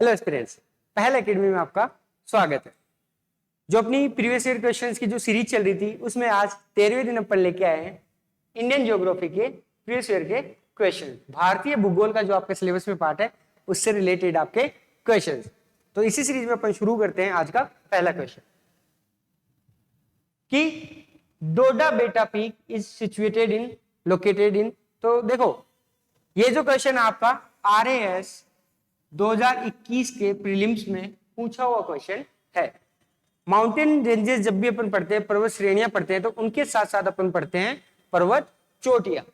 Hello students, पहल academy में आपका स्वागत है। जो अपनी प्रीवियस ईयर क्वेश्चंस की जो सीरीज चल रही थी उसमें आज 13वें दिन अपन लेके आए हैं इंडियन ज्योग्राफी के प्रीवियस ईयर के क्वेश्चन। भारतीय भूगोल का जो आपके सिलेबस में पार्ट है उससे रिलेटेड आपके क्वेश्चंस। तो इसी सीरीज में अपन शुरू करते हैं आज का पहला क्वेश्चन कि डोडा बेटा peak is situated in located in. तो देखो ये जो क्वेश्चन आपका RAS 2021 के प्रीलिम्स में पूछा हुआ क्वेश्चन है। माउंटेन रेंजेस जब भी अपन पढ़ते हैं, पर्वत श्रेणियां पढ़ते हैं, तो उनके साथ साथ अपन पढ़ते हैं पर्वत चोटियां।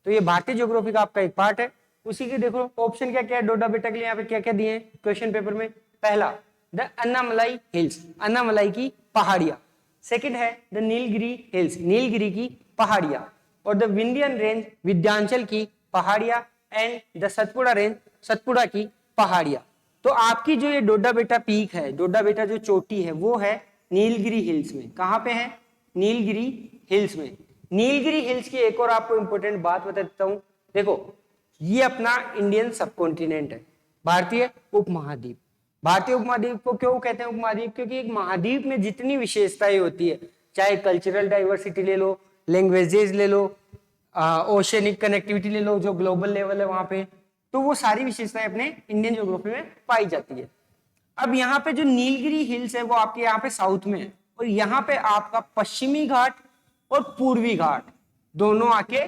तो ये भारतीय ज्योग्राफी का आपका एक पार्ट है। उसी के देखो ऑप्शन क्या क्या है डोडा बेटा के लिए, यहाँ पे क्या क्या दिए हैं क्वेश्चन पेपर में। पहला द अन्नामलाई हिल्स, अन्नामलाई की पहाड़ियां। सेकंड है द नीलगिरी हिल्स, नीलगिरी की पहाड़ियां। और द विंध्यन रेंज, विंध्याचल की पहाड़ियां। And the Satpura range, Satpura की पहाड़ियां। तो आपकी जो ये डोडा बेटा पीक है, डोडा बेटा जो चोटी है वो है नीलगिरी हिल्स में। कहां पे है? नीलगिरी हिल्स में। नीलगिरी हिल्स की एक और आपको इंपॉर्टेंट बात बता देता हूं। देखो ये अपना इंडियन सबकॉन्टिनेंट है, भारतीय उपमहाद्वीप। भारतीय उपमहाद्वीप को क्यों कहते हैं उपमहाद्वीप? क्योंकि एक महाद्वीप में जितनी विशेषताएं होती है, चाहे कल्चरल डाइवर्सिटी ले लो, लैंग्वेजेस ले लो, ओशनिक कनेक्टिविटी ले लो, जो ग्लोबल लेवल है वहां पे, तो वो सारी विशेषताएं अपने इंडियन ज्योग्राफी में पाई जाती है। अब यहाँ पे जो नीलगिरी हिल्स है वो आपके यहाँ पे साउथ में है, और यहाँ पे आपका पश्चिमी घाट और पूर्वी घाट दोनों आके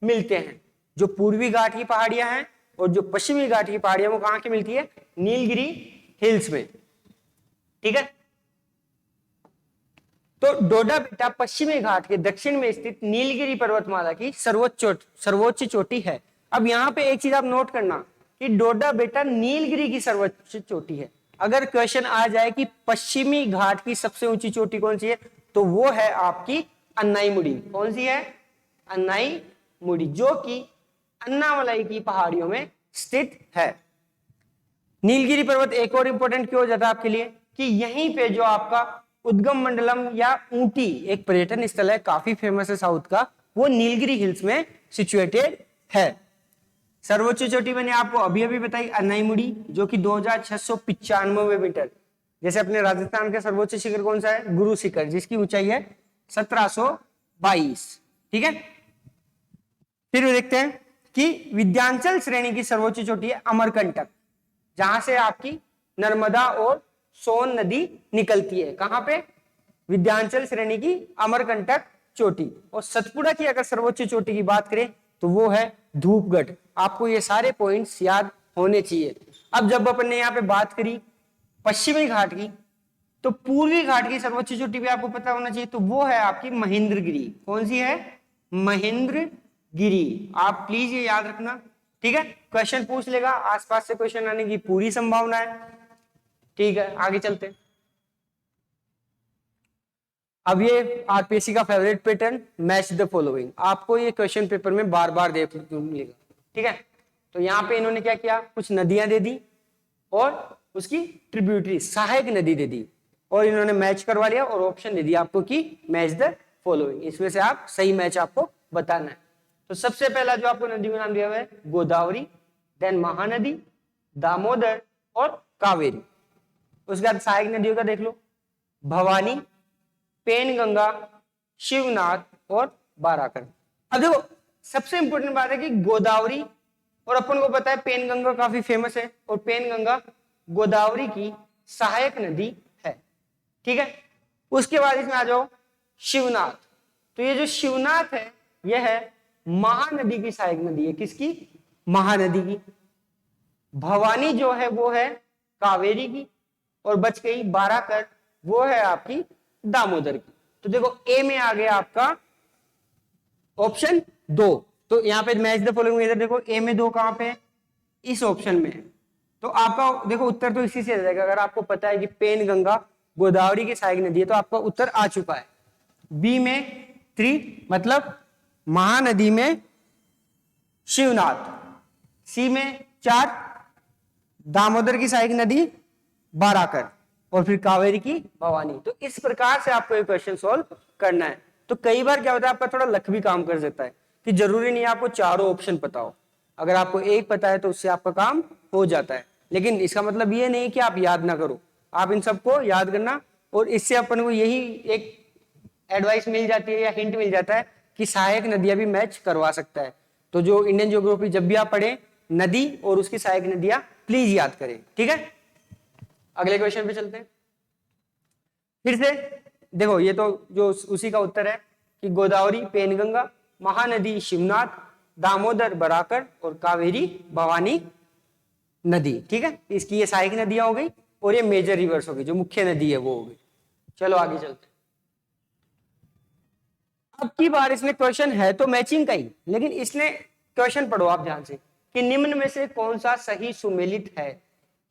मिलते हैं। जो पूर्वी घाट की पहाड़ियां हैं और जो पश्चिमी घाट की पहाड़ियां वो कहां की मिलती है? नीलगिरी हिल्स में। ठीक है, तो डोडा बेटा पश्चिमी घाट के दक्षिण में स्थित नीलगिरी पर्वतमाला की सर्वोच्च चोटी है। अब यहाँ पे एक चीज आप नोट करना कि डोडा बेटा नीलगिरी की सर्वोच्च चोटी है। अगर क्वेश्चन आ जाए कि पश्चिमी घाट की सबसे ऊंची चोटी कौन सी है, तो वो है आपकी अन्नाईमुड़ी। कौन सी है? अन्नाईमुड़ी, जो कि अन्नामलाई की पहाड़ियों में स्थित है। नीलगिरी पर्वत एक और इंपॉर्टेंट क्यों हो जाता है आपके लिए कि यहीं पे जो आपका उद्गम मंडलम या ऊटी एक पर्यटन स्थल है, काफी फेमस है साउथ का, वो नीलगिरी हिल्स में सिचुएटेड है। सर्वोच्च चोटी मैंने आपको अभी अभी बताई अन्नाईमुड़ी, जो कि 2695 मीटर। जैसे अपने राजस्थान का सर्वोच्च शिखर कौन सा है? गुरु शिखर, जिसकी ऊंचाई है 1722। ठीक है, फिर देखते हैं कि विंध्याचल श्रेणी की सर्वोच्च चोटी है अमरकंटक, जहां से आपकी नर्मदा और सोन नदी निकलती है। कहां पे? विंध्याचल श्रेणी की अमरकंटक चोटी। और सतपुड़ा की अगर सर्वोच्च चोटी की बात करें तो वो है धूपगढ़। आपको ये सारे पॉइंट्स याद होने चाहिए। अब जब अपन ने यहाँ पे बात करी पश्चिमी घाट की, तो पूर्वी घाट की सर्वोच्च चोटी भी आपको पता होना चाहिए, तो वो है आपकी महेंद्रगिरी। कौन सी है? महेंद्रगिरी। आप प्लीज ये याद रखना। ठीक है, क्वेश्चन पूछ लेगा, आसपास से क्वेश्चन आने की पूरी संभावना है। ठीक है, आगे चलते हैं। अब ये आरपीएससी का favourite pattern, match the following. आपको ये क्वेश्चन पेपर में बार बार देखने को मिलेगा। ठीक है, तो यहाँ पे इन्होंने क्या किया, कुछ नदियां दे दी और उसकी ट्रिब्यूटरी सहायक नदी दे दी, और इन्होंने मैच करवा लिया और ऑप्शन दे दिया आपको कि मैच द फॉलोइंग। इसमें से आप सही मैच आपको बताना है। तो सबसे पहला जो आपको नदी का नाम दिया हुआ है गोदावरी, देन महानदी, दामोदर और कावेरी। उसके बाद सहायक नदियों का देख लो, भवानी, पेनगंगा, शिवनाथ और बाराकर। अब देखो सबसे इंपॉर्टेंट बात है कि गोदावरी, और अपन को पता है पेनगंगा काफी फेमस है, और पेनगंगा गोदावरी की सहायक नदी है। ठीक है, उसके बाद इसमें आ जाओ शिवनाथ। तो ये जो शिवनाथ है यह है महानदी की सहायक नदी है। किसकी? महानदी की। भवानी जो है वो है कावेरी की, और बच गई बाराकर, वो है आपकी दामोदर की। तो देखो ए में आ गया आपका ऑप्शन 2। तो यहाँ पे मैच द फॉलोइंग, इधर देखो ए में 2 कहां पे है? इस ऑप्शन में है। तो आपका देखो उत्तर तो इसी से आ जाएगा। अगर आपको पता है कि पेनगंगा गोदावरी की सहायक नदी है तो आपका उत्तर आ चुका है। बी में 3 मतलब महानदी में शिवनाथ, सी में 4 दामोदर की सहायक नदी बाराकर, और फिर कावेरी की भवानी। तो इस प्रकार से आपको ये क्वेश्चन सॉल्व करना है। तो कई बार क्या होता है, आपका थोड़ा लक भी काम कर सकता है कि जरूरी नहीं आपको चारों ऑप्शन पता हो। अगर आपको एक पता है तो उससे आपका काम हो जाता है। लेकिन इसका मतलब ये नहीं कि आप याद ना करो, आप इन सबको याद करना। और इससे अपन को यही एक एडवाइस मिल जाती है या हिंट मिल जाता है कि सहायक नदियां भी मैच करवा सकता है। तो जो इंडियन ज्योग्राफी जब भी आप पढ़े, नदी और उसकी सहायक नदियां प्लीज याद करें, ठीक है। अगले क्वेश्चन पे चलते हैं। फिर से देखो, ये तो जो उसी का उत्तर है कि गोदावरी पेनगंगा, महानदी शिवनाथ, दामोदर बराकर और कावेरी भवानी नदी, ठीक है। इसकी ये सहायक नदियां हो गई और ये मेजर रिवर्स हो गई, जो मुख्य नदी है वो हो गई। चलो आगे चलते हैं। अब की बार इसमें क्वेश्चन है तो मैचिंग का ही, लेकिन इसने क्वेश्चन पढ़ो आप ध्यान से कि निम्न में से कौन सा सही सुमेलित है।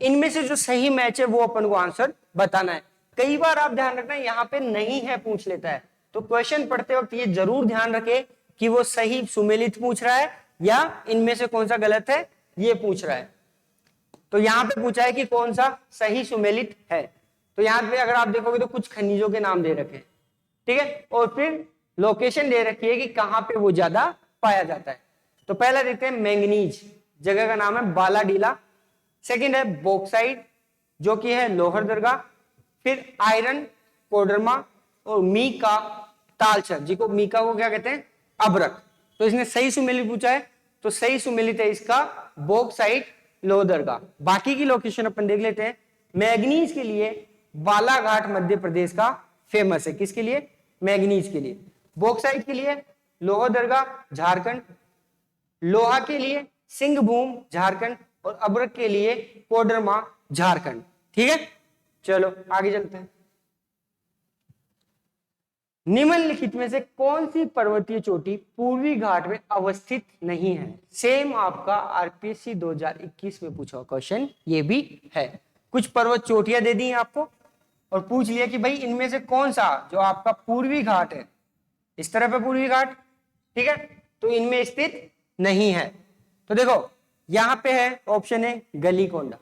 इनमें से जो सही मैच है वो अपन को आंसर बताना है। कई बार आप ध्यान रखना यहाँ पे नहीं है पूछ लेता है, तो क्वेश्चन पढ़ते वक्त ये जरूर ध्यान रखे कि वो सही सुमेलित पूछ रहा है या इनमें से कौन सा गलत है ये पूछ रहा है। तो यहाँ पे पूछा है कि कौन सा सही सुमेलित है। तो यहाँ पे अगर आप देखोगे तो कुछ खनिजों के नाम दे रखे हैं, ठीक है, और फिर लोकेशन दे रखी है कि कहां पे वो ज्यादा पाया जाता है। तो पहला देखते हैं मैंगनीज, जगह का नाम है बालाडीला। सेकंड है बॉक्साइट, जो कि है लोहरदगा। फिर आयरन कोडरमा और मीका तालचर, जिसको मीका को क्या कहते हैं, अबरक। तो इसने सही सुमेलित पूछा है, तो सही सुमेलित है इसका बॉक्साइट लोहरदगा। बाकी की लोकेशन अपन देख लेते हैं। मैंगनीज के लिए बालाघाट मध्य प्रदेश का फेमस है, किसके लिए, मैंगनीज के लिए। बॉक्साइट के लिए लोहरदगा झारखंड, लोहा के लिए सिंहभूम झारखंड और अबरक के लिए कोडरमा झारखंड, ठीक है। चलो आगे चलते हैं। निम्नलिखित में से कौन सी पर्वतीय चोटी पूर्वी घाट में अवस्थित नहीं है। सेम आपका आरपीएससी 2021 में पूछा क्वेश्चन ये भी है। कुछ पर्वत चोटियां दे दी आपको और पूछ लिया कि भाई इनमें से कौन सा जो आपका पूर्वी घाट है, इस तरफ है पूर्वी घाट, ठीक है, तो इनमें स्थित नहीं है। तो देखो यहां पे है, ऑप्शन है गलीकोंडा,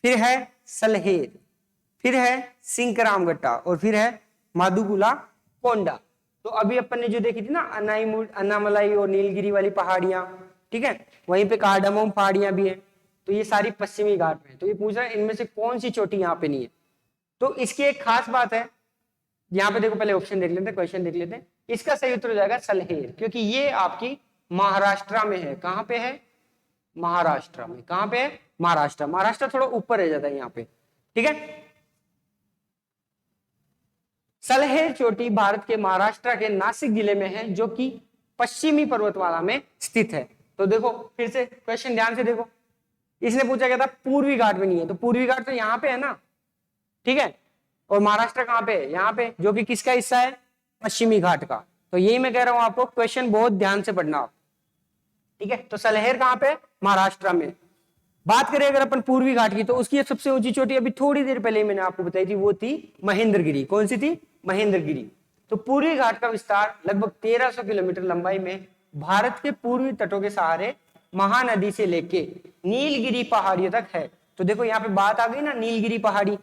फिर है सलहेर, फिर है सिंकरामगट्टा और फिर है माधुपुला कोंडा। तो अभी अपन ने जो देखी थी ना अन्नामलाई और नीलगिरी वाली पहाड़ियां, ठीक है, वहीं पे कार्डामोम पहाड़ियां भी है। तो ये सारी पश्चिमी घाट में, तो ये पूछ रहा है इनमें से कौन सी चोटी यहाँ पे नहीं है। तो इसकी एक खास बात है, यहाँ पे देखो, पहले ऑप्शन देख लेते हैं, क्वेश्चन देख लेते हैं। इसका सही उत्तर हो जाएगा सलहेर, क्योंकि ये आपकी महाराष्ट्र में है। कहां पे है, महाराष्ट्र में। कहां पे है, महाराष्ट्र। महाराष्ट्र थोड़ा ऊपर रह जाता है यहाँ पे, ठीक है। सलहेर चोटी भारत के महाराष्ट्र के नासिक जिले में है, जो कि पश्चिमी पर्वतमाला में स्थित है। तो देखो फिर से क्वेश्चन ध्यान से देखो, इसने पूछा गया था पूर्वी घाट में नहीं है, तो पूर्वी घाट तो यहाँ पे है ना, ठीक है, और महाराष्ट्र कहां पे है, यहाँ पे, जो कि किसका हिस्सा है, पश्चिमी घाट का। तो यही मैं कह रहा हूं आपको, क्वेश्चन बहुत ध्यान से पढ़ना आप, ठीक है। तो सलहेर कहां पे, महाराष्ट्र में। बात करें अगर अपन पूर्वी घाट की, तो उसकी सबसे ऊंची चोटी अभी थोड़ी देर पहले मैंने आपको बताई थी, वो थी महेंद्रगिरी। कौन सी थी, महेंद्रगिरी। तो पूर्वी घाट का विस्तार लगभग 1300 किलोमीटर लंबाई में भारत के पूर्वी तटों के सहारे महानदी से लेके नीलगिरी पहाड़ियों तक है। तो देखो यहाँ पे बात आ गई ना, नीलगिरी पहाड़ी।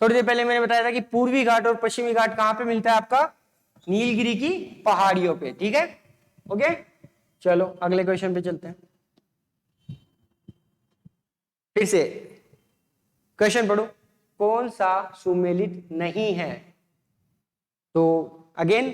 थोड़ी देर पहले मैंने बताया था कि पूर्वी घाट और पश्चिमी घाट कहां पे मिलता है आपका, नीलगिरी की पहाड़ियों पे, ठीक है, ओके। चलो अगले क्वेश्चन पे चलते हैं। फिर से क्वेश्चन पढ़ो, कौन सा सुमेलित नहीं है। तो अगेन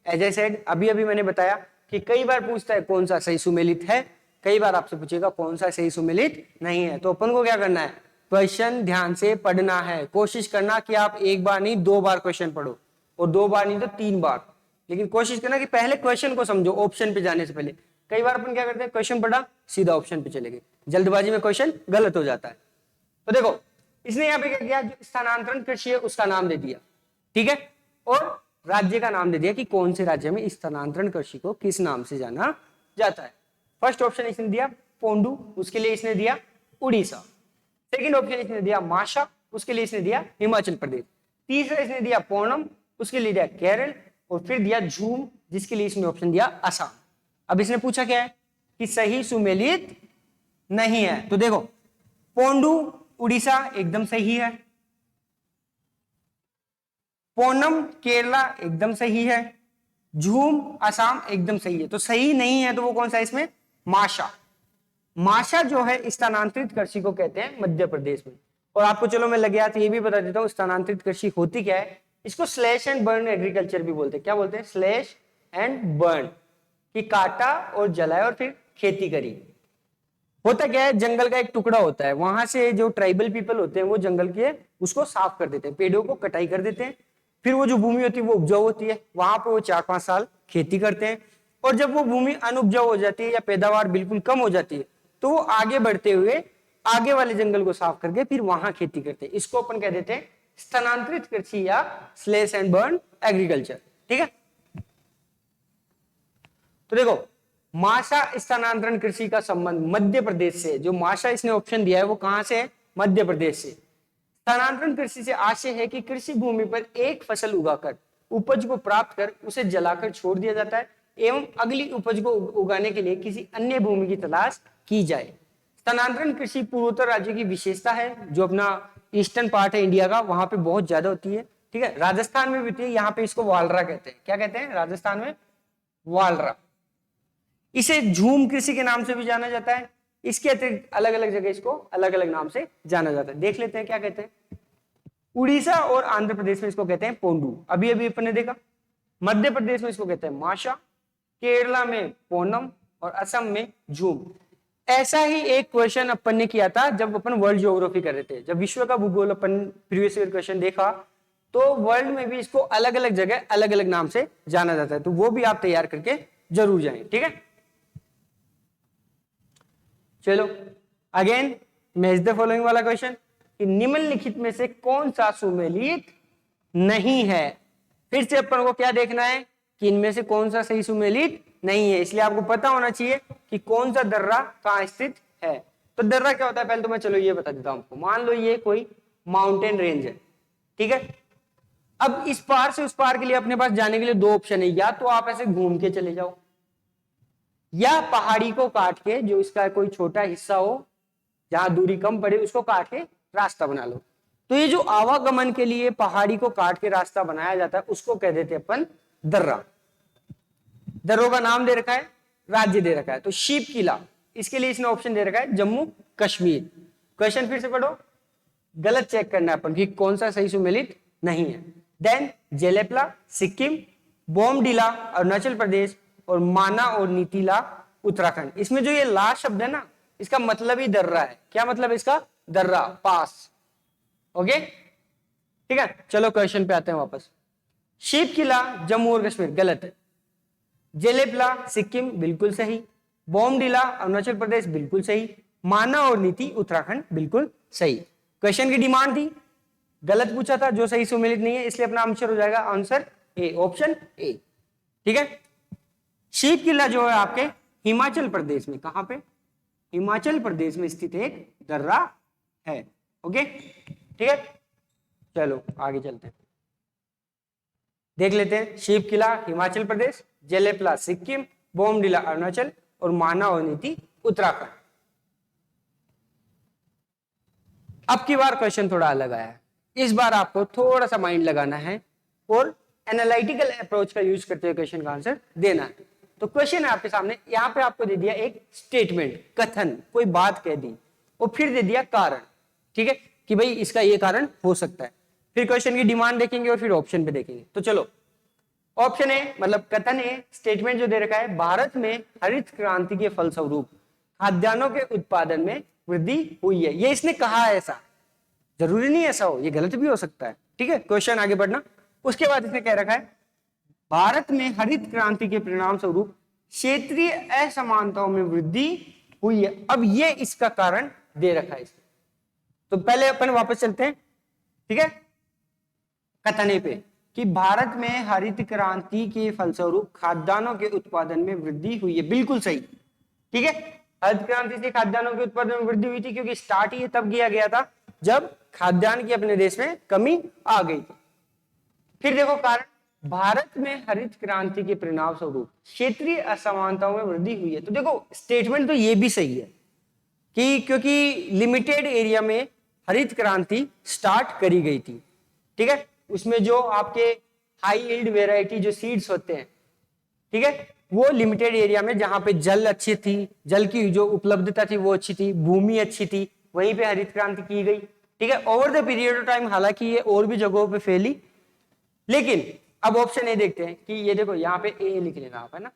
एज आई सेड, अभी अभी मैंने बताया कि कई बार पूछता है कौन सा सही सुमेलित है, कई बार आपसे पूछेगा कौन सा सही सुमेलित नहीं है। तो अपन को क्या करना है, क्वेश्चन ध्यान से पढ़ना है। कोशिश करना कि आप एक बार नहीं 2 बार क्वेश्चन पढ़ो, और 2 बार नहीं तो 3 बार, लेकिन कोशिश करना कि पहले क्वेश्चन को समझो ऑप्शन पे जाने से पहले। कई बार अपन क्या करते हैं, क्वेश्चन पढ़ा सीधा ऑप्शन पे चले गए, जल्दबाजी में क्वेश्चन गलत हो जाता है। तो देखो इसने यहाँ पे क्या किया, जो स्थानांतरण कृषि है उसका नाम दे दिया, ठीक है, और राज्य का नाम दे दिया कि कौन से राज्य में स्थानांतरण कृषि को किस नाम से जाना जाता है। फर्स्ट ऑप्शन इसने दिया पोंडू, उसके लिए इसने दिया उड़ीसा। सेकंड ऑप्शन इसने दिया माशा, उसके लिए इसने दिया हिमाचल प्रदेश। तीसरा इसने दिया पोनम, उसके लिए दिया केरल, और फिर दिया झूम, जिसके लिए इसने ऑप्शन दिया असम। अब इसने पूछा क्या है कि सही सुमेलित नहीं है। तो देखो पोंडू उड़ीसा एकदम सही है, पोनम केरला एकदम सही है, झूम असम एकदम सही है। तो सही नहीं है तो वो कौन सा है इसमें, माशा। माशा जो है स्थानांतरित कृषि को कहते हैं मध्य प्रदेश में। और आपको चलो मैं लगे हाथ ये भी बता देता हूँ स्थानांतरित कृषि होती क्या है। इसको स्लैश एंड बर्न एग्रीकल्चर भी बोलते हैं। क्या बोलते हैं? स्लैश एंड बर्न, कि काटा और जलाया और फिर खेती करी। होता क्या है, जंगल का एक टुकड़ा होता है, वहां से जो ट्राइबल पीपल होते हैं वो जंगल के उसको साफ कर देते हैं, पेड़ों को कटाई कर देते हैं, फिर वो जो भूमि होती है वो उपजाऊ होती है, वहां पे वो 4-5 साल खेती करते हैं, और जब वो भूमि अनुपजाऊ हो जाती है या पैदावार बिल्कुल कम हो जाती है तो वो आगे बढ़ते हुए आगे वाले जंगल को साफ करके फिर वहां खेती करते हैं। इसको अपन कह देते हैं स्थानांतरित कृषि या स्लैश एंड बर्न एग्रीकल्चर। ठीक है, तो देखो माशा स्थानांतरण कृषि का संबंध मध्य प्रदेश से, जो माशा इसने ऑप्शन दिया है वो कहां से है? मध्य प्रदेश से। स्थानांतरण कृषि से आशय है कि कृषि भूमि पर एक फसल उगाकर उपज को प्राप्त कर उसे जलाकर छोड़ दिया जाता है एवं अगली उपज को उगाने के लिए किसी अन्य भूमि की तलाश की जाए। स्थानांतरण कृषि पूर्वोत्तर राज्य की विशेषता है, जो अपना ईस्टर्न पार्ट है इंडिया का, वहां पे बहुत ज्यादा होती है। ठीक है, राजस्थान में भी होती है, यहाँ पे इसको वालरा कहते हैं। क्या कहते हैं राजस्थान में? वालरा। इसे झूम कृषि के नाम से भी जाना जाता है। इसके अतिरिक्त अलग अलग जगह इसको अलग अलग नाम से जाना जाता है। देख लेते हैं क्या कहते हैं। उड़ीसा और आंध्र प्रदेश में इसको कहते हैं पोंडू, अभी अभी अपन ने देखा। मध्य प्रदेश में इसको कहते हैं माशा, केरला में पोनम और असम में झूम। ऐसा ही एक क्वेश्चन अपन ने किया था जब अपन वर्ल्ड ज्योग्राफी कर रहे थे, जब विश्व का भूगोल अपन प्रीवियस ईयर क्वेश्चन देखा, तो वर्ल्ड में भी इसको अलग अलग जगह अलग अलग नाम से जाना जाता है, तो वो भी आप तैयार करके जरूर जाएं। ठीक है, चलो अगेन मैच द फॉलोइंग वाला क्वेश्चन, कि निम्नलिखित में से कौन सा सुमेलित नहीं है। फिर से अपन को क्या देखना है कि इनमें से कौन सा सही सुमेलित नहीं है, इसलिए आपको पता होना चाहिए कि कौन सा दर्रा कहां स्थित है। तो दर्रा क्या होता है पहले तो मैं चलो ये बता देता हूं आपको। मान लो ये कोई माउंटेन रेंज है, ठीक है। अब इस पार से उस पार के लिए अपने पास जाने के लिए दो ऑप्शन है, या तो आप ऐसे घूम के चले जाओ, या पहाड़ी को काट के, जो इसका कोई छोटा हिस्सा हो जहां दूरी कम पड़े उसको काट के रास्ता बना लो। तो ये जो आवागमन के लिए पहाड़ी को काट के रास्ता बनाया जाता है उसको कह देते हैं अपन दर्रा। दर्रों का नाम दे रखा है, राज्य दे रखा है। तो शीप किला, इसके लिए इसने ऑप्शन दे रखा है जम्मू कश्मीर। क्वेश्चन फिर से पढ़ो, गलत चेक करना है अपन कि कौन सा सही सुमेलित नहीं है। देन जेलेपला सिक्किम, बोमडिला अरुणाचल प्रदेश और माना और नीतीला उत्तराखंड। इसमें जो ये लास्ट शब्द है ना, इसका मतलब ही दर्रा है। क्या मतलब है इसका? दर्रा, पास। ओके ठीक है, चलो क्वेश्चन पे आते हैं वापस। शीप किला जम्मू और कश्मीर गलत है। जेलेपला सिक्किम बिल्कुल सही, बोमडिला अरुणाचल प्रदेश बिल्कुल सही, माना और नीति उत्तराखंड बिल्कुल सही। क्वेश्चन की डिमांड थी, गलत पूछा था, जो सही सुमेलित नहीं है, इसलिए अपना आंसर हो जाएगा आंसर ए, ऑप्शन ए। ठीक है, शीप किला जो है आपके हिमाचल प्रदेश में, कहां पे? हिमाचल प्रदेश में स्थित एक दर्रा है। ओके ठीक है, चलो आगे चलते हैं, देख लेते हैं। शीप किला हिमाचल प्रदेश, जेलेपला सिक्किम, बोमडिला अरुणाचल और माना और नीति उत्तराखंड। अब की बार क्वेश्चन थोड़ा अलग आया है। इस बार आपको थोड़ा सा माइंड लगाना है और एनालिटिकल अप्रोच का यूज करते हुए क्वेश्चन का आंसर देना है। तो क्वेश्चन है आपके सामने, यहां पे आपको दे दिया एक स्टेटमेंट, कथन, कोई बात कह दी और फिर दे दिया कारण। ठीक है, कि भाई इसका ये कारण हो सकता है। फिर क्वेश्चन की डिमांड देखेंगे और फिर ऑप्शन पे देखेंगे। तो चलो, ऑप्शन ए मतलब कथन ए, स्टेटमेंट जो दे रखा है, भारत में हरित क्रांति के फलस्वरूप खाद्यान्नों के उत्पादन में वृद्धि हुई है। ये इसने कहा है, ऐसा जरूरी नहीं ऐसा हो, ये गलत भी हो सकता है। ठीक है, क्वेश्चन आगे बढ़ना। उसके बाद इसने कह रखा है भारत में हरित क्रांति के परिणाम स्वरूप क्षेत्रीय असमानताओं में वृद्धि हुई है। अब ये इसका कारण दे रखा है इसने। तो पहले अपन वापस चलते हैं, ठीक है, कथन पे, कि भारत में हरित क्रांति के फलस्वरूप खाद्यान्नों के उत्पादन में वृद्धि हुई है। बिल्कुल सही। ठीक है, हरित क्रांति से खाद्यान्नों के उत्पादन में वृद्धि हुई थी, क्योंकि स्टार्ट ही तब किया गया था जब खाद्यान्न की अपने देश में कमी आ गई थी। फिर देखो कारण, भारत में हरित क्रांति के परिणाम स्वरूप क्षेत्रीय असमानताओं में वृद्धि हुई है। तो देखो स्टेटमेंट तो ये भी सही है कि क्योंकि लिमिटेड एरिया में हरित क्रांति स्टार्ट करी गई थी। ठीक है, उसमें जो आपके हाई यील्ड वेराइटी जो सीड्स होते हैं, ठीक है, वो लिमिटेड एरिया में जहां पे जल अच्छी थी, जल की जो उपलब्धता थी वो अच्छी थी, भूमि अच्छी थी, वहीं पे हरित क्रांति की गई। ठीक है, over the period of time हालांकि ये और भी जगहों पे फैली, लेकिन अब ऑप्शन ए देखते हैं कि ये देखो यहाँ पे ए लिख लेना आप, है ना,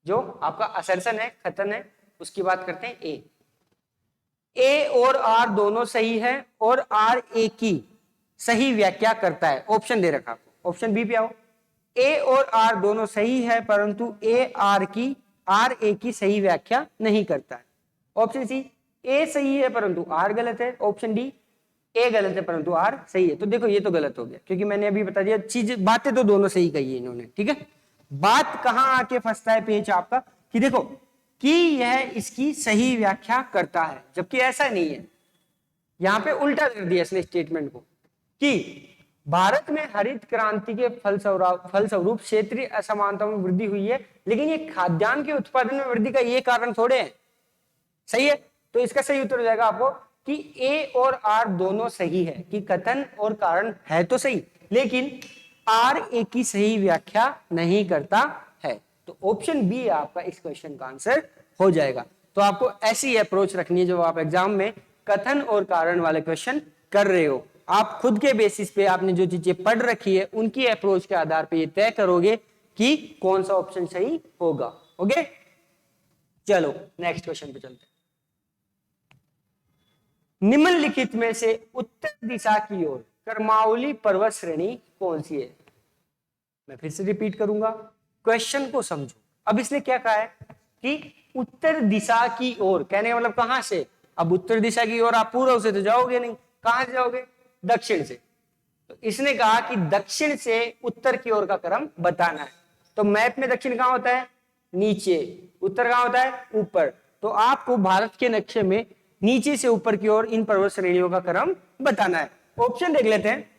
जो आपका असर्शन है, कथन है, उसकी बात करते हैं। ए और आर दोनों सही है और आर ए की सही व्याख्या करता है। ऑप्शन दे रखा आपको, ऑप्शन बी पे आओ। ए और आर दोनों सही है परंतु आर ए की सही व्याख्या नहीं करता है। ऑप्शन सी, ए सही है परंतु आर गलत है। ऑप्शन डी, ए गलत है परंतु आर सही है। तो देखो ये तो गलत हो गया, क्योंकि मैंने अभी बता दिया, चीज बातें तो दोनों सही कही है इन्होंने। ठीक है, बात कहां आके फंसता है पेज आपका, कि देखो कि यह इसकी सही व्याख्या करता है, जबकि ऐसा नहीं है। यहां पे उल्टा कर दिया इसने स्टेटमेंट को, कि भारत में हरित क्रांति के फलस्वरूप क्षेत्रीय असमानता में वृद्धि हुई है, लेकिन ये खाद्यान्न के उत्पादन में वृद्धि का ये कारण थोड़े है। सही है, तो इसका सही उत्तर हो जाएगा आपको कि ए और आर दोनों सही है, कि कथन और कारण है तो सही, लेकिन आर ए की सही व्याख्या नहीं करता है। तो ऑप्शन बी आपका इस क्वेश्चन का आंसर हो जाएगा। तो आपको ऐसी अप्रोच रखनी है जब आप एग्जाम में कथन और कारण वाले क्वेश्चन कर रहे हो। आप खुद के बेसिस पे आपने जो चीजें पढ़ रखी है उनकी अप्रोच के आधार पे ये तय करोगे कि कौन सा ऑप्शन सही होगा। ओके, चलो नेक्स्ट क्वेश्चन पे चलते हैं। निम्नलिखित में से उत्तर दिशा की ओर कर्मावली पर्वत श्रेणी कौन सी है? मैं फिर से रिपीट करूंगा, क्वेश्चन को समझो। अब इसने क्या कहा है कि उत्तर दिशा की ओर, कहने का मतलब कहां से? अब उत्तर दिशा की ओर आप पूर्व से तो जाओगे नहीं, कहां से जाओगे? दक्षिण से। तो इसने कहा कि दक्षिण से उत्तर की ओर का क्रम बताना है। तो मैप में दक्षिण कहां होता है? नीचे। उत्तर कहां होता है? ऊपर। तो आपको भारत के नक्शे में नीचे से ऊपर की ओर इन पर्वत श्रेणियों का क्रम बताना है। ऑप्शन देख लेते हैं।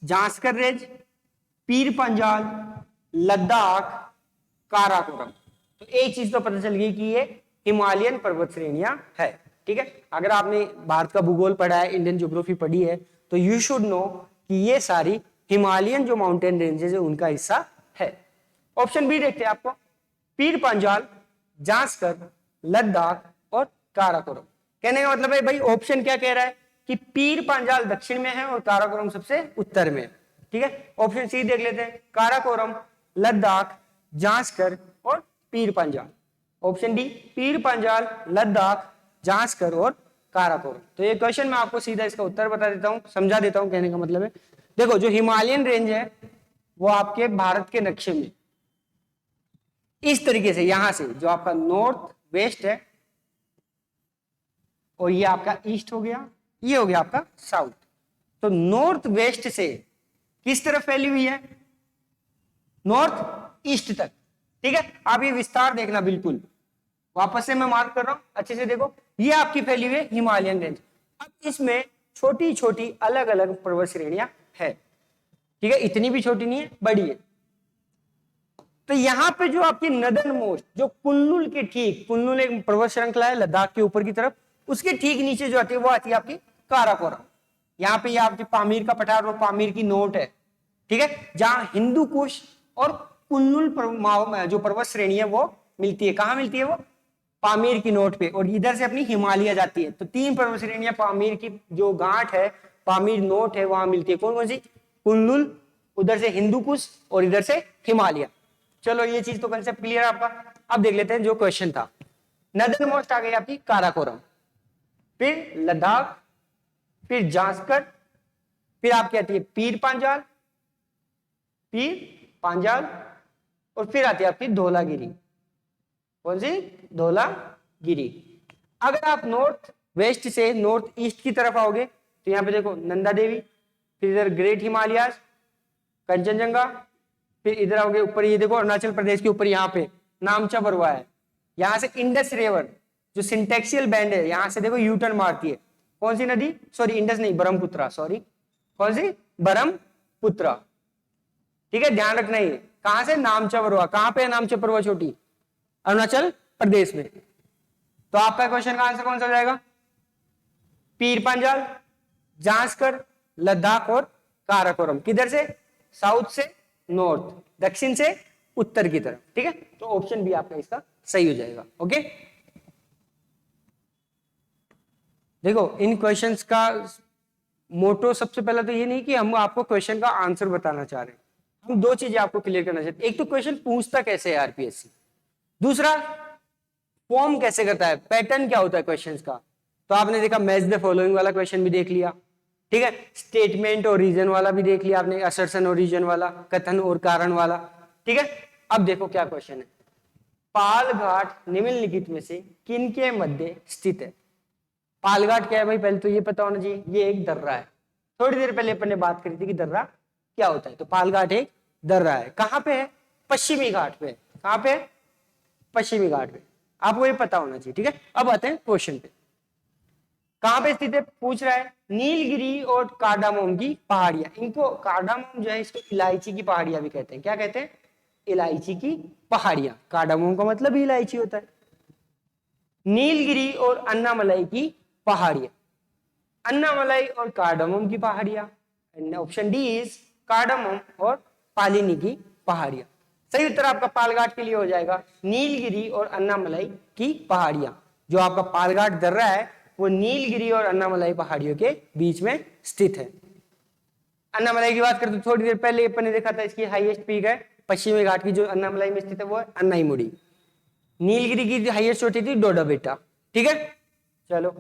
जांस्कर रेंज, पीर पंजाल, लद्दाख, काराकोरम। तो एक चीज तो पता चल गई कि ये हिमालयन पर्वत श्रेणियां है। ठीक है, अगर आपने भारत का भूगोल पढ़ा है, इंडियन ज्योग्राफी पढ़ी है, तो यू शुड नो कि ये सारी हिमालयन जो माउंटेन रेंजेस है उनका हिस्सा है। ऑप्शन बी देखते हैं आपको, पीर पंजाल, जांस्कर, लद्दाख और काराकोरम। कहने का मतलब है भाई ऑप्शन क्या कह रहा है कि पीर पंजाल दक्षिण में है और काराकोरम सबसे उत्तर में है। ठीक है, ऑप्शन सी देख लेते हैं, काराकोरम, लद्दाख, जांस्कर और पीर पंजाल। ऑप्शन डी, पीर पंजाल, लद्दाख, जांस्कर और काराकोरम। तो ये क्वेश्चन मैं आपको सीधा इसका उत्तर बता देता हूं, समझा देता हूं। कहने का मतलब है, देखो जो हिमालयन रेंज है वो आपके भारत के नक्शे में इस तरीके से, यहां से जो आपका नॉर्थ वेस्ट है और ये आपका ईस्ट हो गया, ये हो गया आपका साउथ। तो नॉर्थ वेस्ट से किस तरफ फैली हुई है? नॉर्थ ईस्ट तक। ठीक है, आप ये विस्तार देखना, बिल्कुल वापस से मैं मार्क कर रहा हूं, अच्छे से देखो। ये आपकी फैली हुई है हिमालयन रेंज। अब इसमें छोटी छोटी अलग अलग पर्वत श्रेणियां है। ठीक है, इतनी भी छोटी नहीं है, बड़ी है। तो यहां पे जो आपकी नदर्न मोस्ट, जो कुल्लुल के ठीक, कुल्लुल एक पर्वत श्रृंखला है लद्दाख के ऊपर की तरफ, उसके ठीक नीचे जो आती है वो आती है आपकी काराकोरम। यहाँ पे ये आपकी पामीर का पठार और पामीर की नोट है। ठीक है, जहां हिंदू कुश और कुल्लुल जो पर्वत श्रेणी है वो मिलती है। कहां मिलती है वो? पामीर की नोट पे, और इधर से अपनी हिमालय जाती है। तो तीन पर्वत श्रेणियां पामीर की जो गांठ है, पामीर नोट है, वहां मिलती है। कौन कौन सी? कुल्लुल, उधर से हिंदू कुश और इधर से हिमालय। चलो ये चीज तो कंसेप्ट क्लियर आपका। अब देख लेते हैं जो क्वेश्चन था। नदर्न मोस्ट आ गई आपकी काराकोरम, फिर लद्दाख, फिर जांस्कर, फिर आपकी आती है पीर पांजाल और फिर आती है आपकी धौलागिरी। कौन सी? धौलागिरी। अगर आप नॉर्थ वेस्ट से नॉर्थ ईस्ट की तरफ आओगे तो यहां पे देखो नंदा देवी, फिर इधर ग्रेट हिमालयाज, कंचनजंगा, फिर इधर आओगे ऊपर, ये देखो अरुणाचल प्रदेश के ऊपर यहाँ पे नामचा बरवा है। यहां से इंडस रिवर जो सिंटेक्सियल बैंड है, यहां से देखो यू टर्न मारती है। कौन सी नदी? सॉरी इंडस नहीं, ब्रह्मपुत्रा, सॉरी कौन सी? ब्रह्मपुत्रा। ठीक है, ध्यान रखना है। कहां से? नामचा बरवा। कहां पे है नामचा बरवा? छोटी अरुणाचल प्रदेश में। तो आपका क्वेश्चन का आंसर कौन सा हो जाएगा? पीर पंजाल, जांस्कर, लद्दाख और काराकोरम। किधर से? साउथ से नॉर्थ, दक्षिण से उत्तर की तरफ। ठीक है, तो ऑप्शन बी आपका इसका सही हो जाएगा। ओके, देखो इन क्वेश्चंस का मोटो सबसे पहला तो ये नहीं कि हम आपको क्वेश्चन का आंसर बताना चाह रहे हैं, हम दो चीजें आपको क्लियर करना चाहते हैं। एक तो क्वेश्चन पूछता कैसे है आरपीएससी, दूसरा फॉर्म कैसे करता है, पैटर्न क्या होता है क्वेश्चंस का। तो आपने देखा मैच द फॉलोइंग वाला क्वेश्चन भी देख लिया, ठीक है, स्टेटमेंट और रीजन वाला भी देख लिया आपने, असर्शन और रीजन वाला, कथन और कारण वाला। ठीक है, अब देखो क्या क्वेश्चन है, पालघाट निम्नलिखित में से किन के मध्य स्थित है। पालघाट क्या है भाई, पहले तो ये पता होना चाहिए, ये एक दर्रा है। थोड़ी देर पहले अपन ने बात करी थी कि दर्रा क्या होता है, तो पालघाट एक दर्रा है। कहां पे है, पश्चिमी घाट पे। कहां पे है, पश्चिमी घाट पे, आपको ये पता होना चाहिए। ठीक है, अब आते हैं क्वेश्चन पे, कहां पे स्थित है पूछ रहा है, नीलगिरी और कार्डामोम की पहाड़ियां। इनको कार्डामोम जो है इसको इलायची की पहाड़ियां भी कहते हैं। क्या कहते हैं, इलायची की पहाड़ियां। कार्डामोम का मतलब ही इलायची होता है। नीलगिरी और अन्नामलाई की पहाड़ियां, अन्नामलाई और कार्डामोम की पहाड़ियां। ऑप्शन डी इज कार्डामोम और पालिनी की पहाड़ियां। सही उत्तर आपका पालघाट के लिए हो जाएगा नीलगिरी और अन्नामलाई की पहाड़ियां। जो आपका पालघाट दर्रा है वो नीलगिरी और अन्नामलाई पहाड़ियों के बीच में स्थित है। अन्नामलाई की बात करते थोड़ी देर पहले अपन ने देखा था, इसकी हाईएस्ट पीक है पश्चिमी घाट की, जो अन्नामलाई में स्थित है वो है अन्नाईमुड़ी। नीलगिरी की हाईएस्ट चोटी थी डोडा बेटा। ठीक है, चलो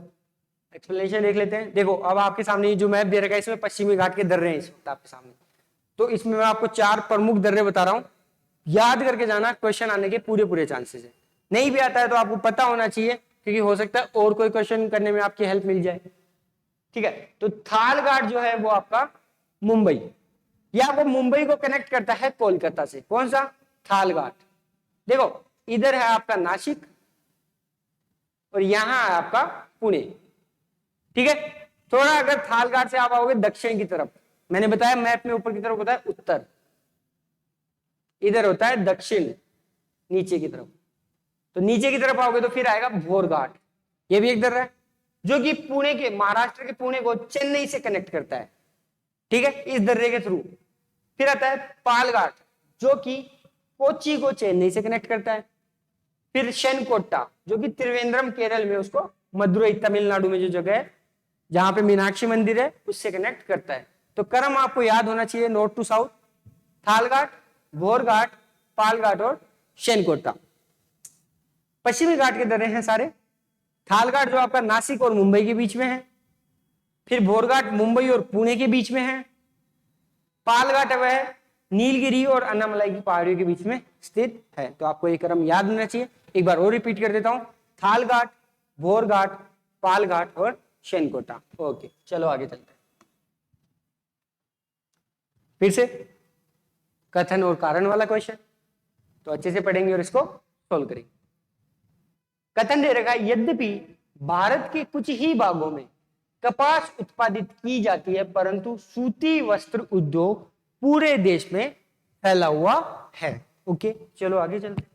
एक्सप्लेनेशन देख लेते हैं। देखो अब आपके सामने जो मैप दे रखा है इसमें पश्चिमी घाट के दर्रे हैं इस वक्त आपके सामने। तो इसमें मैं आपको 4 प्रमुख दर्रे बता रहा हूं, याद करके जाना, क्वेश्चन आने के पूरे पूरे चांसेस है। नहीं भी आता है तो आपको पता होना चाहिए, क्योंकि हो सकता है और कोई क्वेश्चन करने में आपकी हेल्प मिल जाए। ठीक है, तो थालघाट जो है वो आपका मुंबई, या वो मुंबई को कनेक्ट करता है कोलकाता से। कौन सा, थालघाट। देखो इधर है आपका नासिक और यहां है आपका पुणे। ठीक है, थोड़ा अगर थालघाट से आप आओगे दक्षिण की तरफ, मैंने बताया मैप में ऊपर की तरफ होता है उत्तर, इधर होता है दक्षिण नीचे की तरफ। तो नीचे की तरफ आओगे तो फिर आएगा भोरघाट, ये भी एक दर्रा है जो कि पुणे के, महाराष्ट्र के पुणे को चेन्नई से कनेक्ट करता है। ठीक है, इस दर्रे के थ्रू। फिर आता है पालघाट जो कि कोच्चि को चेन्नई से कनेक्ट करता है। फिर शेनकोट्टा जो कि त्रिवेंद्रम केरल में, उसको मदुरई तमिलनाडु में जो जगह है जहां पे मीनाक्षी मंदिर है उससे कनेक्ट करता है। तो क्रम आपको याद होना चाहिए north to south, Thalghat, Bhorghat, Palghat और शेनकोट्टा। पश्चिमी घाट के दर्रे हैं सारे। थालघाट जो आपका नासिक और मुंबई के बीच में है, फिर भोरघाट मुंबई और पुणे के बीच में है, पालघाट वह नीलगिरी और अन्नामलाई की पहाड़ियों के बीच में स्थित है। तो आपको ये क्रम याद होना चाहिए। एक बार और रिपीट कर देता हूं, थालघाट, भोरघाट, पालघाट और शेनकोटा। ओके, चलो आगे चलते हैं। फिर से कथन और कारण वाला क्वेश्चन, तो अच्छे से पढ़ेंगे और इसको सोल्व करेंगे। कथन दे रखा है, यद्यपि भारत के कुछ ही भागों में कपास उत्पादित की जाती है परंतु सूती वस्त्र उद्योग पूरे देश में फैला हुआ है। ओके, चलो आगे चलते हैं।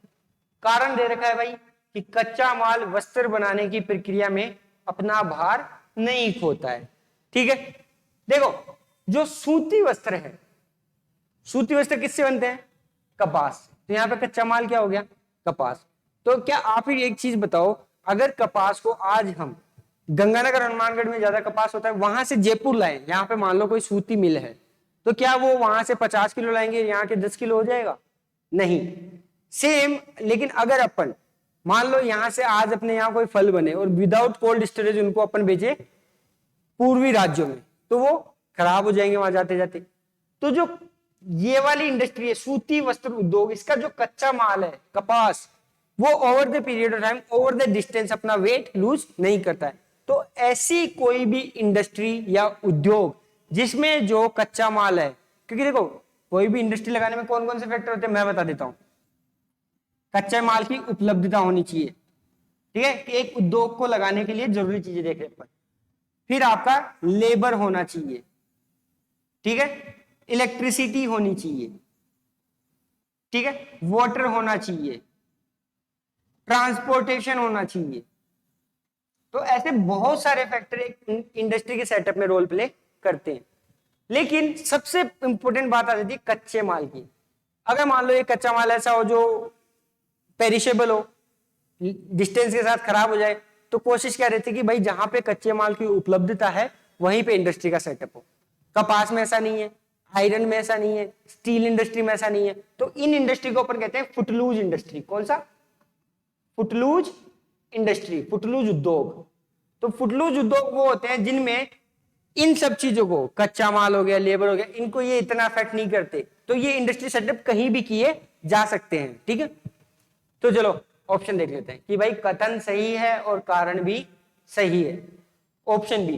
कारण दे रखा है भाई कि कच्चा माल वस्त्र बनाने की प्रक्रिया में अपना भार नहीं खोता है। ठीक है, देखो जो सूती वस्त्र है, सूती वस्त्र किससे बनते हैं, कपास। तो यहाँ पे कच्चा माल क्या हो गया, कपास। तो क्या आप ही एक चीज बताओ, अगर कपास को आज हम गंगानगर हनुमानगढ़ में ज्यादा कपास होता है, वहां से जयपुर लाए, यहाँ पे मान लो कोई सूती मिल है, तो क्या वो वहां से 50 किलो लाएंगे, यहाँ के 10 किलो हो जाएगा, नहीं। सेम, लेकिन अगर अपन मान लो यहाँ से आज अपने यहाँ कोई फल बने और विदाउट कोल्ड स्टोरेज उनको अपन भेजे पूर्वी राज्यों में, तो वो खराब हो जाएंगे वहां जाते जाते। तो जो ये वाली इंडस्ट्री है सूती वस्त्र उद्योग, इसका जो कच्चा माल है कपास, वो over the period of time, over the distance अपना वेट लूज नहीं करता है। तो ऐसी कोई भी इंडस्ट्री या उद्योग जिसमें जो कच्चा माल है, क्योंकि देखो कोई भी इंडस्ट्री लगाने में कौन कौन से फैक्टर होते हैं मैं बता देता हूं। कच्चे माल की उपलब्धता होनी चाहिए, ठीक है, कि एक उद्योग को लगाने के लिए जरूरी चीजें देख रहे हैं। फिर आपका लेबर होना चाहिए, ठीक है, इलेक्ट्रिसिटी होनी चाहिए, ठीक है, वाटर होना चाहिए, ट्रांसपोर्टेशन होना चाहिए। तो ऐसे बहुत सारे फैक्टर एक इंडस्ट्री के सेटअप में रोल प्ले करते हैं। लेकिन सबसे इंपॉर्टेंट बात आ जाती है कच्चे माल की। अगर मान लो ये कच्चा माल ऐसा हो जो पेरिशेबल हो, डिस्टेंस के साथ खराब हो जाए, तो कोशिश क्या रहती है कि भाई जहां पे कच्चे माल की उपलब्धता है वहीं पे इंडस्ट्री का सेटअप हो। कपास में ऐसा नहीं है, आयरन में ऐसा नहीं है, स्टील इंडस्ट्री में ऐसा नहीं है, तो इन इंडस्ट्री को अपन कहते हैं फुटलूज इंडस्ट्री। कौन सा? फुटलूज इंडस्ट्री, फुटलूज उद्योग। तो फुटलूज उद्योग वो होते हैं जिनमें इन सब चीजों को, कच्चा माल हो गया, लेबर हो गया, इनको ये इतना अफेक्ट नहीं करते, तो ये इंडस्ट्री सेटअप कहीं भी किए जा सकते हैं। ठीक है, तो चलो ऑप्शन देख लेते हैं कि भाई कथन सही है और कारण भी सही है। ऑप्शन बी,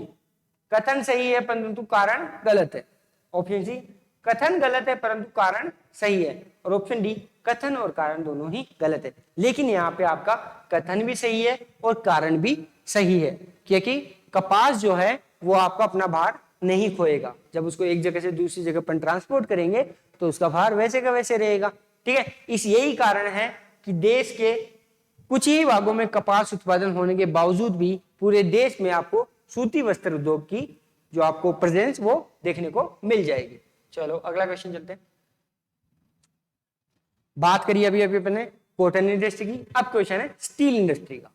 कथन सही है परंतु कारण गलत है। ऑप्शन सी, कथन गलत है परंतु कारण सही है। और ऑप्शन डी, कथन और कारण दोनों ही गलत है। लेकिन यहाँ पे आपका कथन भी सही है और कारण भी सही है, क्योंकि कपास जो है वो आपका अपना भार नहीं खोएगा। जब उसको एक जगह से दूसरी जगह पर ट्रांसपोर्ट करेंगे तो उसका भार वैसे का वैसे रहेगा। ठीक है, इस यही कारण है कि देश के कुछ ही भागों में कपास उत्पादन होने के बावजूद भी पूरे देश में आपको सूती वस्त्र उद्योग की जो आपको प्रेजेंस वो देखने को मिल जाएगी। चलो अगला क्वेश्चन चलते हैं। बात करिए अभी अपने कॉटन इंडस्ट्री की, अब क्वेश्चन है स्टील इंडस्ट्री का।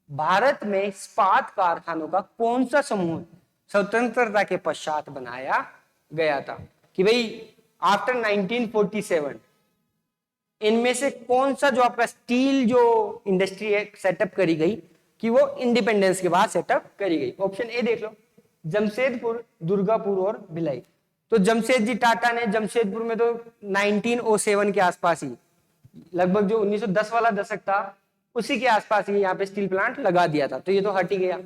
भारत में इस्पात कारखानों का कौन सा समूह स्वतंत्रता के पश्चात बनाया गया था? कि भाई आफ्टर 1947 इनमें से कौन सा जो आपका स्टील जो इंडस्ट्री है सेटअप करी गई कि वो इंडिपेंडेंस के बाद सेटअप करी गई? ऑप्शन ए देख लो, जमशेदपुर, दुर्गापुर और भिलाई। तो जमशेद जी टाटा ने जमशेदपुर में तो 1907 के आसपास ही, लगभग जो 1910 वाला दशक था उसी के आसपास ही यहाँ पे स्टील प्लांट लगा दिया था, तो ये तो हट ही गया।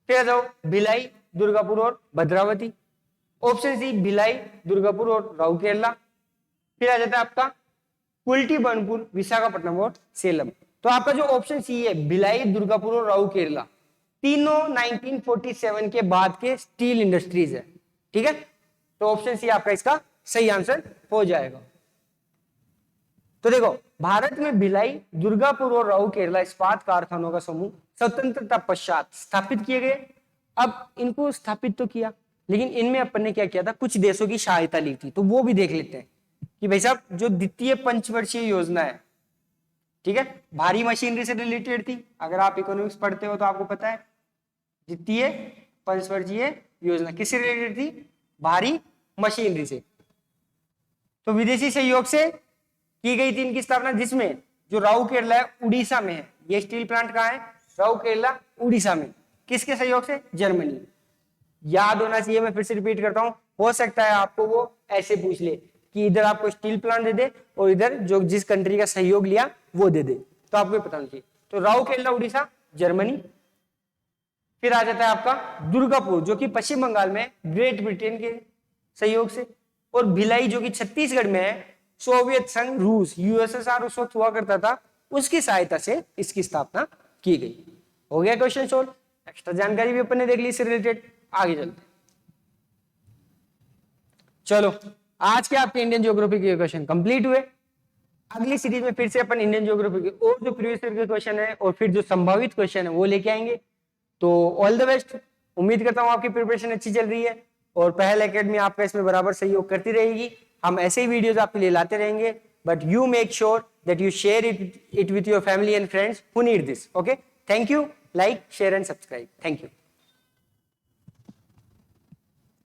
फिर आ जाओ भिलाई, दुर्गापुर और भद्रावती। ऑप्शन सी, भिलाई, दुर्गापुर और राउरकेला। फिर आ जाता है आपका कुल्टी, बनपुर, विशाखापट्टनम और सेलम। तो आपका जो ऑप्शन सी है भिलाई, दुर्गापुर और राउरकेला, तीनों 1947 के बाद के स्टील इंडस्ट्रीज है। ठीक है, तो ऑप्शन सी आपका इसका सही आंसर हो जाएगा। तो देखो, भारत में भिलाई, दुर्गापुर और राउरकेला इस्पात कारखानों का समूह स्वतंत्रता पश्चात स्थापित किए गए। अब इनको स्थापित तो किया, लेकिन इनमें अपन ने क्या किया था, कुछ देशों की सहायता ली थी, तो वो भी देख लेते हैं कि भाई साहब जो द्वितीय पंचवर्षीय योजना है, ठीक है, भारी मशीनरी से रिलेटेड थी। अगर आप इकोनॉमिक्स पढ़ते हो तो आपको पता है द्वितीय पंचवर्षीय योजना किससे रिलेटेड थी? भारी मशीनरी से। तो विदेशी सहयोग से की गई थी इनकी स्थापना, जिसमें जो राउरकेला है उड़ीसा में है। ये स्टील प्लांट कहाँ है? राउरकेला उड़ीसा में। किसके सहयोग से? जर्मनी। याद होना चाहिए, मैं फिर से रिपीट करता हूं, हो सकता है आपको वो ऐसे पूछ ले कि इधर आपको स्टील प्लांट दे दे और इधर जो जिस कंट्री का सहयोग लिया वो दे दे, तो आपको पता होना चाहिए। तो राउरकेला उड़ीसा, जर्मनी। फिर आ जाता है आपका दुर्गापुर जो कि पश्चिम बंगाल में, ग्रेट ब्रिटेन के सहयोग से। और भिलाई जो कि छत्तीसगढ़ में है, सोवियत संघ, रूस, यूएसएसआर उस वक्त हुआ करता था, उसकी सहायता से इसकी स्थापना की गई। हो गया क्वेश्चन सोल्व। एक्स्ट्रा जानकारी भी अपन ने देख ली इससे रिलेटेड। आगे चलते चलो, आज के आपके इंडियन ज्योग्राफी के क्वेश्चन कंप्लीट हुए। अगली सीरीज में फिर से अपन इंडियन ज्योग्राफी के और जो प्रीवियस ईयर के क्वेश्चन है और फिर जो संभावित क्वेश्चन है वो लेके आएंगे। तो ऑल द बेस्ट। उम्मीद करता हूं आपकी प्रिपरेशन अच्छी चल रही है और पहल एकेडमी आपका इसमें बराबर सहयोग करती रहेगी। हम ऐसे ही वीडियोस आपके लिए लाते रहेंगे, but you make sure that you share it with your family and friends who need this. Okay, thank you. Like, share and subscribe. Thank you.